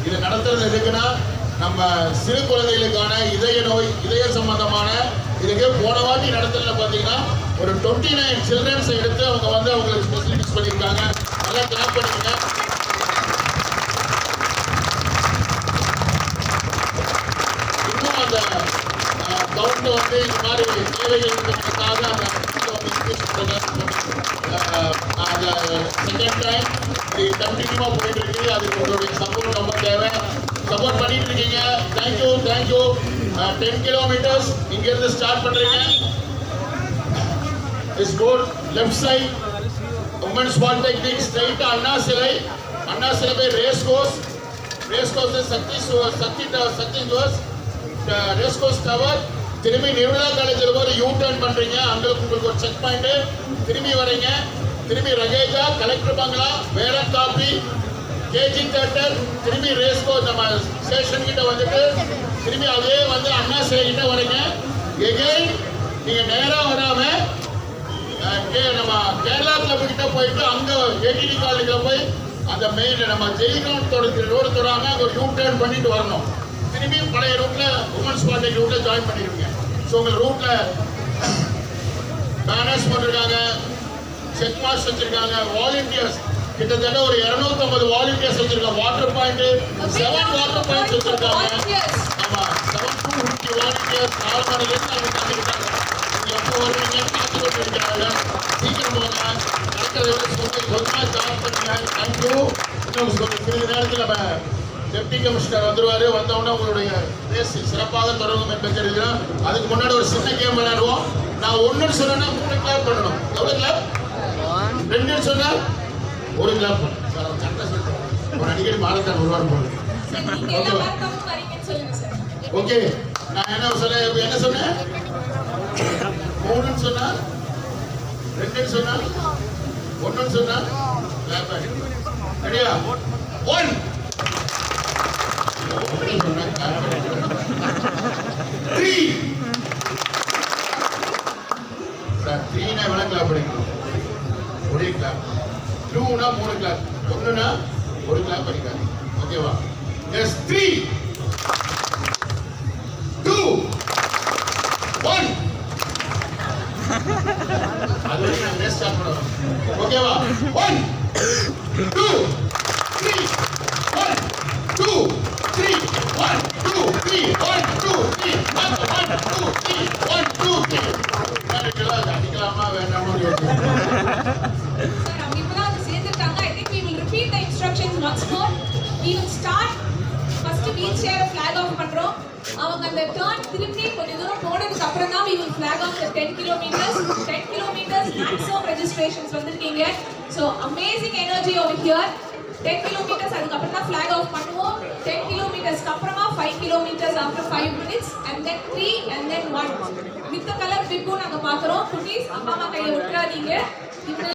இதை நடத்துறது எதுக்குன்னா நம்ம சிறு குழந்தைகளுக்கான இதய சம்பந்தமான இதுக்கு போன வாட்டி நடத்துறதுல பார்த்தீங்கன்னா ஒரு 29 சில்ட்ரன்ஸ் எடுத்து அவங்க வந்து அவங்களுக்கு ஃபெசிலிட்டிஸ் பண்ணியிருக்காங்க. நல்லா கிளாப் பண்ணிருங்க. இன்னும் அந்த கவுண்ட் வந்து இந்த மாதிரி தேவைகளுக்காக அந்த செகண்ட் டைம் இது கண்டினியூவா போயிட்டு இருக்கு. அதுக்கு உங்களுடைய சப்போர்ட் ரொம்ப தேவை. சப்போர்ட் பண்ணிட்டு இருக்கீங்க. தேங்க்யூ 10 கிலோமீட்டர்ஸ் இங்க இருந்து ஸ்டார்ட் பண்றீங்க. Is good. Left side women's polytechnic straight Anna சிலை போய் race course Sakthi race course tower திரும்பி நிர்மலா காலேஜில் போய் யூ டர்ன் பண்றீங்க. அங்க உங்களுக்கு ஒரு செக் பாயிண்ட். திரும்பி வரீங்க. திரும்பி ரகேஜா கலெக்டர் பங்களா வேரன் காப்பி கேஜி தியேட்டர் திரும்பி ரேஸ் கோர்ஸ் நம்ம ஸ்டேஷன் கிட்ட வந்துட்டு திரும்பி அதே வந்து அண்ணா சிலை கிட்ட வரீங்க. எகைன் நீங்க நேரா வராம நம்ம கேரளா கிளப் கிட்ட போயிட்டு அங்க ஏடிடி காலேஜில் போய் அந்த மெயின் நம்ம ஜெயில் கிரவுண்ட் ரோடு தொடாம அங்க யூ டர்ன் பண்ணிட்டு வரணும். திரும்பி பழைய ரூட்ல உமன்ஸ் பாலிடெக்னிக் ரூட்ல ஜாயின் பண்ணிடுவீங்க. ஸோ உங்க ரூட்ல பேனர்ஸ் போட்டிருக்காங்க, செக் மாஸ்ட் வச்சிருக்காங்க, வாலண்டியர்ஸ் கிட்டத்தட்ட ஒரு 250 வாலண்டியர்ஸ் வச்சிருக்காங்க. வாட்டர் பாயிண்ட் 7 வாட்டர் பாயிண்ட்ஸ் வச்சிருக்காங்க. ஆமா 750 வாலண்டியர்ஸ் 4 மணிலேருந்து அவங்க காத்துக்கிட்டாங்க. நீங்க எப்போ வருவீங்கன்னு காத்து கொண்டு இருக்கிறாங்க. சீக்கிரம் போங்க. நடக்கிறத விட கொஞ்சமா ஜாயின் பண்ணுங்க. தேங்க்யூ. இன்னும் சிறிது நேரத்தில் நம்ம டெப்டி கமிஷனர் வந்துருவாரு. வந்தவுடனே உங்களுடைய ரேஸ் சிறப்பாக தொடங்கும் என்று தெரிவிக்கிறோம். அதுக்கு முன்னாடி ஒரு சின்ன கேம் விளையாடுவோம். நான் 1 சொன்னா 3 கிளாப் பண்ணணும். எவ்வளவு கிளாப்? 2 சொன்னா 1 கிளாப் பண்ணணும். ஒரு அடிக்கடி மாலத்தான் வருவார் போல. ஓகே நான் என்ன சொன்னேன் 3 சொன்னா 2 சொன்னா 1 சொன்னா கிளாப் பண்ணணும். ரெடியா? 1 3 3 எவ்வளவு கிளாப் பண்ணிக்கணும்? 1 கிளாப். 2 3 கிளாப். 1 1 கிளாப் பண்ணிக்காது. ஓகேவா? எஸ் 3 2 1 அது வரைக்கும் நான் ஸ்டார்ட் பண்ணுவோம். ஓகேவா? 1 2 3 1 2 3 1 2 3 1 2 3 1 2 3 1 2 3 அடிக்கலாமா வேண்டாமா? I think we will repeat the instructions once more. We will start first beach share flag off பண்றோம். அவங்க அந்த turn திரும்பி கொஞ்ச தூரம் போனதுக்கு அப்புறம் தான் we will flag off the 10 kilometers. 10 kilometers maximum registrations வந்திருக்கீங்க. So amazing energy over here. 10 kilometers அதுக்கு அப்புறம் தான் flag off பண்ணுவோம். 10 kilometers அப்புறமா 5 kilometers after 5 minutes and then 3 and then 1 with the color bibbu நாங்க பாக்குறோம். குட்டீஸ் அம்மா கையில விட்டுறாதீங்க.